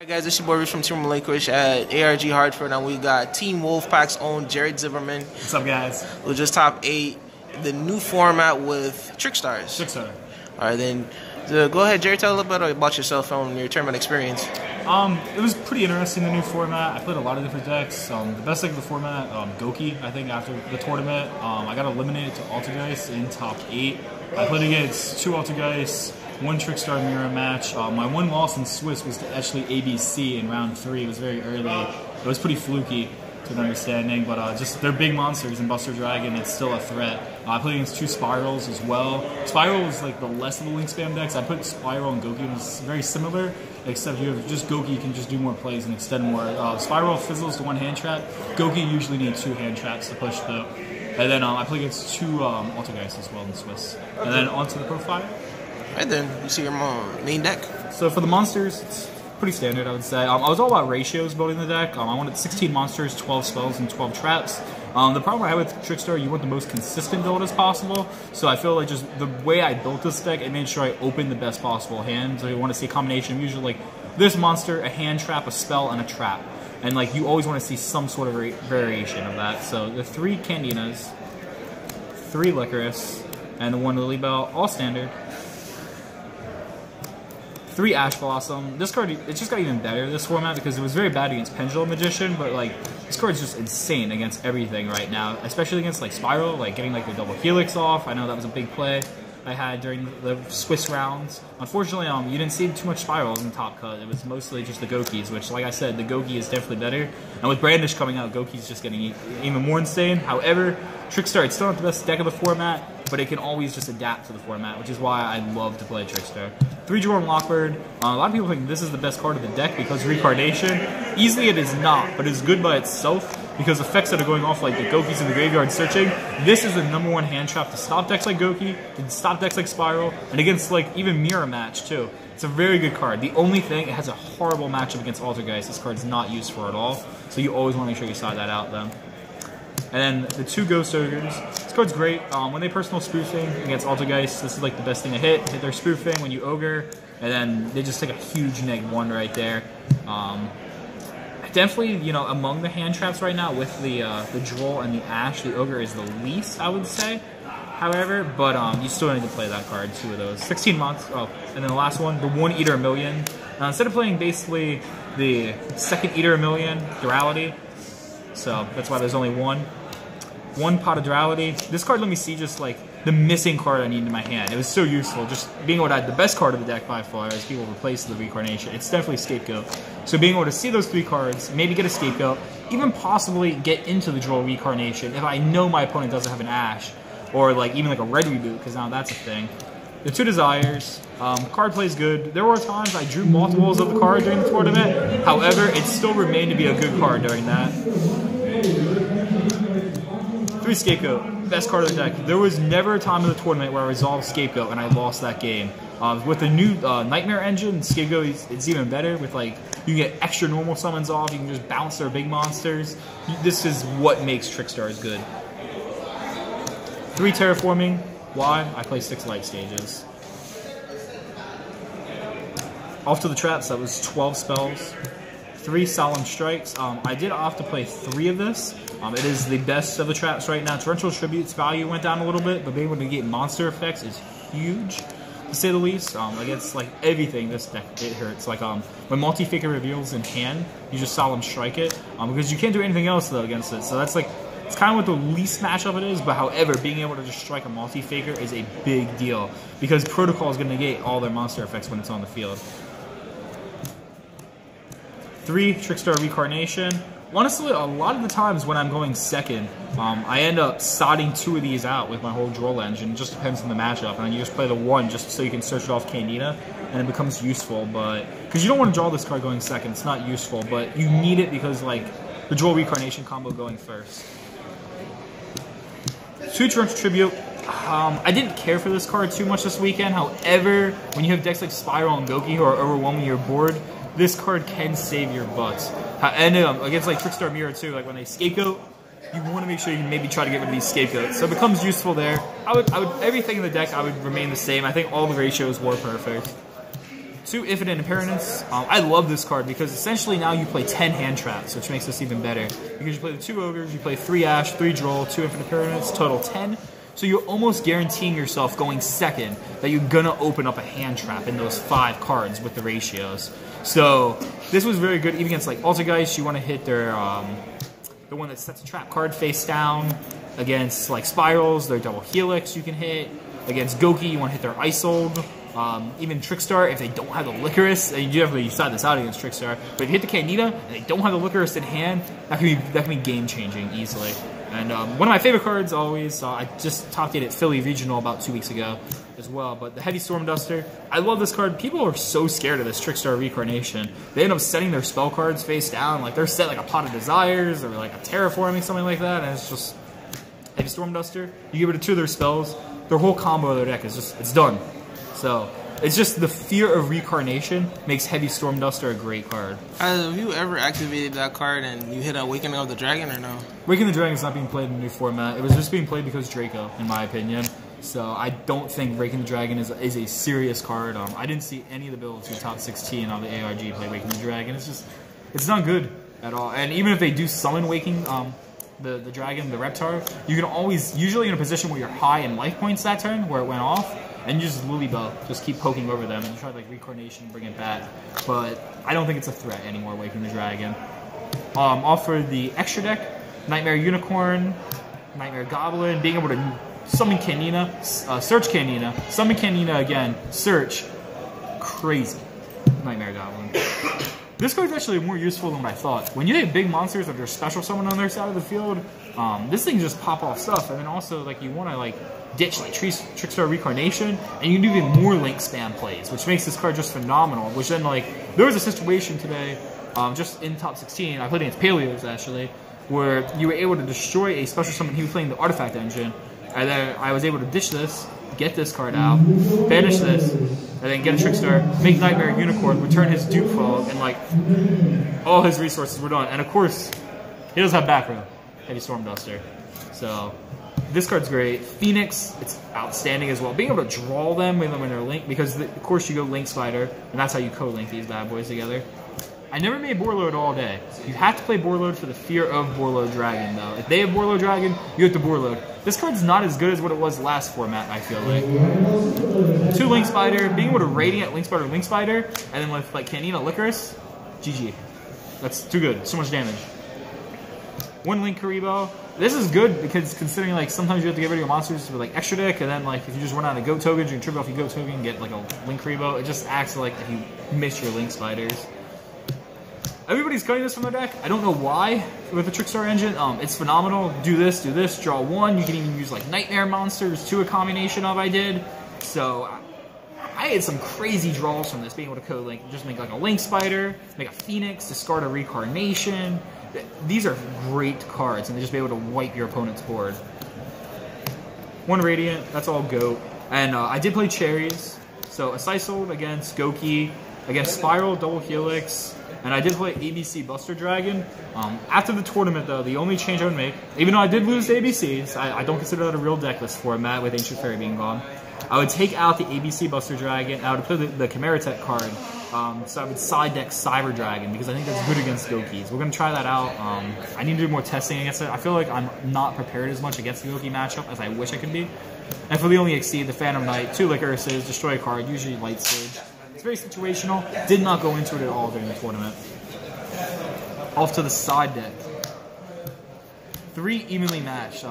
Hey guys, it's your boy Rich from Team Relinquish at ARG Hartford, and we got Team Wolfpack's own Jarret Zimmerman. What's up, guys? Who just top 8 the new format with Trickstars. Trickstar. Alright, then go ahead, Jarret, tell a little bit about yourself and your tournament experience. It was pretty interesting, the new format. I played a lot of different decks. The best deck of the format, Goki, I think, after the tournament. I got eliminated to Altergeist in top 8. I played against 2 Altergeists, 1 Trickstar mirror match. My one loss in Swiss was to actually ABC in round 3. It was very early. It was pretty fluky to an understanding, but just they're big monsters, and Buster Dragon, it's still a threat. I played against 2 Spirals as well. Spiral was like the less of the link spam decks. I put Spiral and Goki, and it's very similar, except you have just Goki, you can just do more plays and extend more. Spiral fizzles to 1 hand trap. Goki usually needs 2 hand traps to push through. And then I played against 2 Altergeists as well in Swiss. And then onto the profile. Right then, you see your main deck. So for the monsters, it's pretty standard, I would say. I was all about ratios building the deck. I wanted 16 monsters, 12 spells, and 12 traps. The problem I had with Trickstar, you want the most consistent build as possible. So I feel like just the way I built this deck, it made sure I opened the best possible hand. So you want to see a combination of usually like this monster, a hand trap, a spell, and a trap. And like you always want to see some sort of variation of that. So the 3 Candinas, 3 Licorice, and the 1 Lily Bell, all standard. 3 Ash Blossom. This card, it just got even better, this format, because it was very bad against Pendulum Magician, but like, this card is just insane against everything right now, especially against like Spiral, like getting like the double Helix off. I know that was a big play I had during the Swiss rounds. Unfortunately, you didn't see too much Spirals in Top Cut. It was mostly just the Gokis, which, like I said, the Goki is definitely better. And with Brandish coming out, Goki's just getting even more insane. However, Trickstar, it's still not the best deck of the format, but it can always just adapt to the format, which is why I love to play Trickstar. 3 Jordan Lockbird. A lot of people think this is the best card of the deck because Reincarnation. Easily it is not, but it's good by itself because effects that are going off like the Gokis in the graveyard searching. This is the #1 hand trap to stop decks like Goki, to stop decks like Spiral, and against like even Mirror Match too. It's a very good card. The only thing, it has a horrible matchup against Altergeist. This card's not used for at all, so you always want to make sure you side that out then. And then the 2 Ghost Ogres. This card's great. When they personal spoofing against Altergeist, this is like the best thing to hit their spoofing when you Ogre, and then they just take a huge -1 right there. Definitely, you know, among the hand traps right now with the Droll and the Ash, the Ogre is the least, I would say. However, but you still need to play that card, 2 of those. 16 months, oh, and then the last one, the 1 Eater a Million. Instead of playing basically the 2nd Eater a Million, Durality, so that's why there's only one Pot of Durality. This card let me see just like the missing card I need in my hand. It was so useful, just being able to add the best card of the deck by far as people replace the Reincarnation. It's definitely Scapegoat. So being able to see those 3 cards, maybe get a Scapegoat, even possibly get into the Droll Reincarnation if I know my opponent doesn't have an Ash, or like even like a Red Reboot, because now that's a thing. The 2 Desires, card plays good. There were times I drew multiples of the card during the tournament. However, it still remained to be a good card during that. 3 Scapegoat, best card of the deck. There was never a time in the tournament where I resolved Scapegoat and I lost that game. With the new Nightmare engine, Scapegoat it's even better. With like, you get extra normal summons off, you can just bounce their big monsters. This is what makes Trickstars good. 3 Terraforming. Why? I play 6 light stages. Off to the traps, that was 12 spells. 3 Solemn Strikes. I did opt to play 3 of this. It is the best of the traps right now. Torrential Tribute's value went down a little bit, but being able to get monster effects is huge, to say the least. Against like everything, this deck, it hurts. Like when Multi-Faker reveals in hand, you just Solemn Strike it, because you can't do anything else though against it. So that's like, it's kind of what the least matchup it is, but however, being able to just strike a Multi-Faker is a big deal, because Protocol is going to negate all their monster effects when it's on the field. 3 Trickstar Reincarnation. Honestly, a lot of the times when I'm going second, I end up sodding 2 of these out with my whole Droll engine. It just depends on the matchup, and then you just play the 1 just so you can search it off Candida, and it becomes useful. But because you don't want to draw this card going second, it's not useful, but you need it because like the Droll Reincarnation combo going first. 2 Torrential Tribute. I didn't care for this card too much this weekend. However, when you have decks like Spiral and Goki who are overwhelming your board, this card can save your butts. And against like Trickstar Mirror too, like when they Scapegoat, you want to make sure you maybe try to get rid of these Scapegoats. So it becomes useful there. I would everything in the deck I would remain the same. I think all the ratios were perfect. 2 Infinite Impermanence. I love this card because essentially now you play 10 hand traps, which makes this even better. Because you play the 2 Ogres, you play 3 Ash, 3 Droll, 2 Infinite Impermanence, total 10. So you're almost guaranteeing yourself going second that you're going to open up a hand trap in those 5 cards with the ratios. So this was very good. Even against like Altergeist, you want to hit their the one that sets a trap card face down. Against like Spirals, their Double Helix you can hit. Against Goki, you want to hit their Isold. Even Trickstar, if they don't have the Licorice, and you do have to decide this out against Trickstar, but if you hit the Canita and they don't have the Licorice in hand, that can be game-changing easily. And one of my favorite cards always, I just top 8 at Philly Regional about 2 weeks ago as well, but the Heavy Storm Duster, I love this card. People are so scared of this Trickstar Reincarnation. They end up setting their spell cards face down, like they're set like a Pot of Desires or like a Terraforming, something like that, and it's just Heavy Storm Duster. You give it to 2 of their spells, their whole combo of their deck is just, it's done. So, it's just the fear of Reincarnation makes Heavy Storm Duster a great card. Have you ever activated that card and you hit Awakening of the Dragon or no? Awakening of the Dragon is not being played in the new format. It was just being played because Draco, in my opinion. So I don't think Awakening the Dragon is a serious card. I didn't see any of the builds in the top 16 on the ARG play Awakening the Dragon. It's not good at all. And even if they do summon Waking, the Dragon, the Reptar, you can always, usually in a position where you're high in life points that turn, where it went off, and you just Lily Bow, just keep poking over them, and you try to like Reincarnation, bring it back. But I don't think it's a threat anymore, Waking the Dragon. Offer the extra deck, Nightmare Unicorn, Nightmare Goblin, being able to summon Canina, search Canina, summon Canina again, search, crazy, Nightmare Goblin. This card's actually more useful than what I thought. When you hit big monsters that are special summon on their side of the field, this thing just pop off stuff, and then also like you want to like ditch like Trickstar Reincarnation, and you can do even more link spam plays, which makes this card just phenomenal. Which then like there was a situation today, just in top 16, I played against Paleos actually, where you were able to destroy a special summon. He was playing the Artifact Engine, and then I was able to ditch this, get this card out, banish this, and then get a Trickstar, make Nightmare Unicorn, return his Duke Fog, and like all his resources were done. And of course, he does have back row, Heavy Storm Duster. So this card's great. Phoenix, it's outstanding as well. Being able to draw them when they're linked, because of course you go Link Spider, and that's how you co-link these bad boys together. I never made Borload all day. You have to play Borload for the fear of Borload Dragon, though. If they have Borload Dragon, you have to Borload. This card's not as good as what it was last format, I feel like. 2 Link Spider, being able to Radiant Link Spider, and then with like Canina Licorice, GG. That's too good. So much damage. 1 Link Karibo. This is good because considering like sometimes you have to get rid of your monsters with like extra deck, and then like if you just run out of Goat Tokens, you can trip off your Goat Token and get like a Link Karibo. It just acts like if you miss your Link Spiders. Everybody's cutting this from their deck. I don't know why with the Trickstar engine. It's phenomenal. Do this, draw 1. You can even use like Nightmare Monsters, 2 a combination of I did. So I had some crazy draws from this, being able to co-link, just make like a Link Spider, make a Phoenix, discard a Reincarnation. These are great cards, and they just be able to wipe your opponent's board. 1 Radiant, that's all GOAT. And I did play Cherries. So a Sisold against Goki, against Spiral, Double Helix, and I did play ABC Buster Dragon. After the tournament, though, the only change I would make, even though I did lose the ABCs, I don't consider that a real deck list format with Ancient Fairy being gone. I would take out the ABC Buster Dragon, I would play the Chimera Tech card, so I would side deck Cyber Dragon, because I think that's good against Gokis. We're going to try that out. I need to do more testing against it. I feel like I'm not prepared as much against the Goki matchup as I wish I could be. And for the only Exceed, the Phantom Knight, 2 Licorices, destroy a card, usually Light Stage. It's very situational. Did not go into it at all during the tournament. Off to the side deck. 3 evenly matched.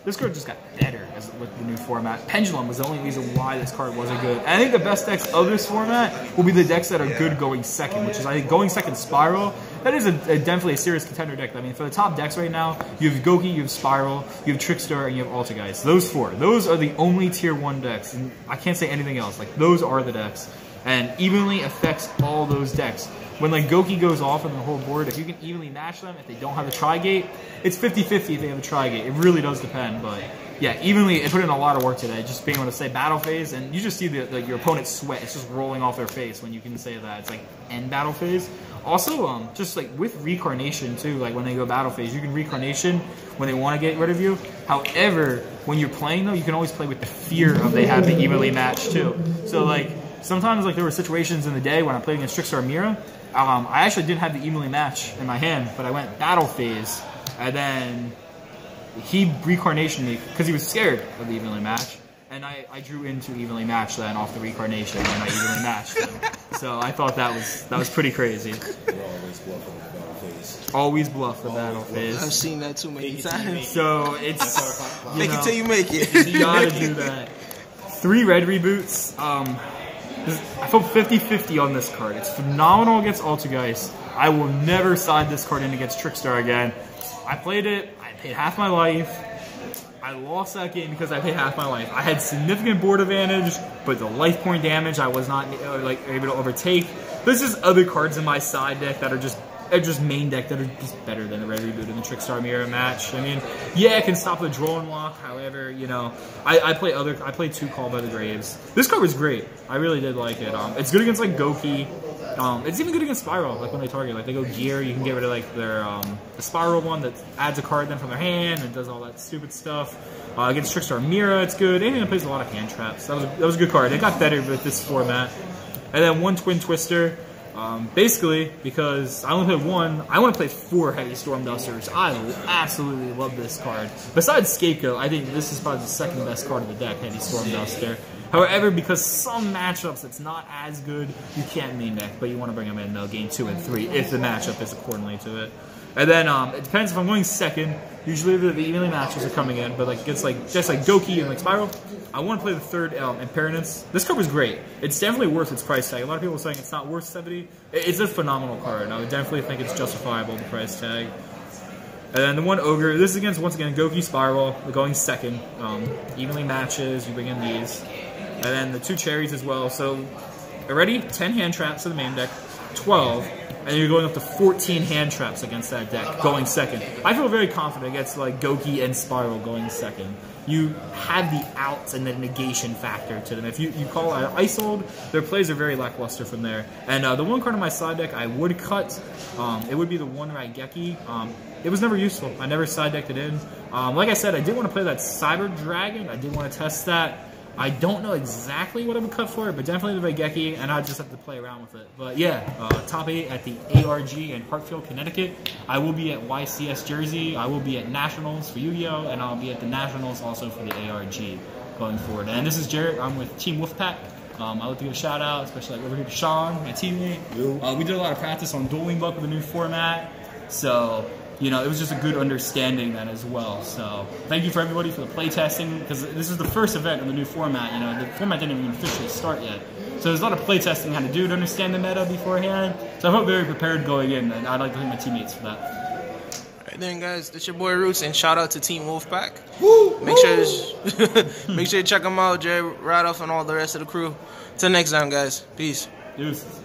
This card just got better with the new format. Pendulum was the only reason why this card wasn't good. And I think the best decks of this format will be the decks that are good going second, which is, I think, going second Spiral. That is definitely a serious contender deck. I mean, for the top decks right now, you have Goki, you have Spiral, you have Trickstar, and you have Altergeist. Those 4. Those are the only tier 1 decks. And I can't say anything else. Like, those are the decks. And evenly affects all those decks. When like Goki goes off on the whole board, if you can evenly match them, if they don't have a Tri-Gate, it's 50-50 if they have a Tri-Gate. It really does depend, but yeah, evenly, it put in a lot of work today, just being able to say battle phase, and you just see your opponent's sweat, it's just rolling off their face when you can say that. It's like end battle phase. Also, just like with Reincarnation too, like when they go battle phase, you can Reincarnation when they want to get rid of you. However, when you're playing though, you can always play with the fear of they have to evenly match too. So like, sometimes like there were situations in the day when I played against Trickstar Mira. I actually didn't have the evenly match in my hand, but I went battle phase, and then he recarnationed me because he was scared of the evenly match, and I drew into evenly match then off the recarnation, and I evenly matched him. So I thought that was pretty crazy. Always bluff the battle phase. I've seen that too many times. So it's make it till you make it. You gotta do that. 3 red reboots. I feel 50-50 on this card. It's phenomenal against Altergeist. I will never side this card in against Trickstar again. I played it. I paid half my life. I lost that game because I paid half my life. I had significant board advantage, but the life point damage I was not like able to overtake. There's just other cards in my side deck that are just main deck that are just better than the red reboot in the Trickstar Mirror match. I mean, yeah, it can stop the draw and walk. However, you know, I play 2 Call by the Graves. This card was great. I really did like it. It's good against like Goki. It's even good against Spiral. Like when they target, like they go gear, you can get rid of like their the Spiral one that adds a card then from their hand and does all that stupid stuff. Against Trickstar Mira, it's good. Anything that plays a lot of hand traps. That was a good card. It got better with this format. And then 1 Twin Twister. Basically, because I only played 1, I want to play 4 Heavy Storm Dusters. I absolutely love this card. Besides Scapegoat, I think this is probably the second best card of the deck, Heavy Storm Duster. However, because some matchups it's not as good, you can't main deck, but you want to bring them in game 2 and 3 if the matchup is accordingly to it. And then it depends if I'm going second. Usually the evenly matches are coming in, but like it's like just like Goki and like Spiral. I want to play the 3rd Impertinence. This card was great. It's definitely worth its price tag. A lot of people are saying it's not worth 70. It's a phenomenal card, and I would definitely think it's justifiable, the price tag. And then the 1 Ogre. This is against, once again, Goki Spiral. We're going second. Evenly matches. You bring in these. And then the 2 Cherries as well. So already 10 hand traps to the main deck. 12. And you're going up to 14 hand traps against that deck, going second. I feel very confident against like Goki and Spiral going second. You have the outs and the negation factor to them. If you call out Isolde, their plays are very lackluster from there. And the 1 card on my side deck I would cut, it would be the 1 Raigeki. It was never useful. I never side decked it in. Like I said, I did want to play that Cyber Dragon. I did want to test that. I don't know exactly what I would cut for it, but definitely the Raigeki, and I just have to play around with it. But yeah, top 8 at the ARG in Hartford, Connecticut. I will be at YCS Jersey. I will be at Nationals for Yu-Gi-Oh! And I'll be at the Nationals also for the ARG going forward. And this is Jarret. I'm with Team Wolfpack. I'd like to give a shout out, especially like over here to Sean, my teammate. We did a lot of practice on Dueling Book with the new format. So, you know, it was just a good understanding then as well. So thank you for everybody for the play testing, because this is the first event in the new format. You know, the format didn't even officially start yet. So there's a lot of play testing I had to do to understand the meta beforehand. So I felt very prepared going in, and I'd like to thank my teammates for that. Alright then, guys, that's your boy Rootz, and shout out to Team Wolfpack. Woo! Make sure you check them out, Jay, Radoff, and all the rest of the crew. Till next time, guys. Peace. Deuces.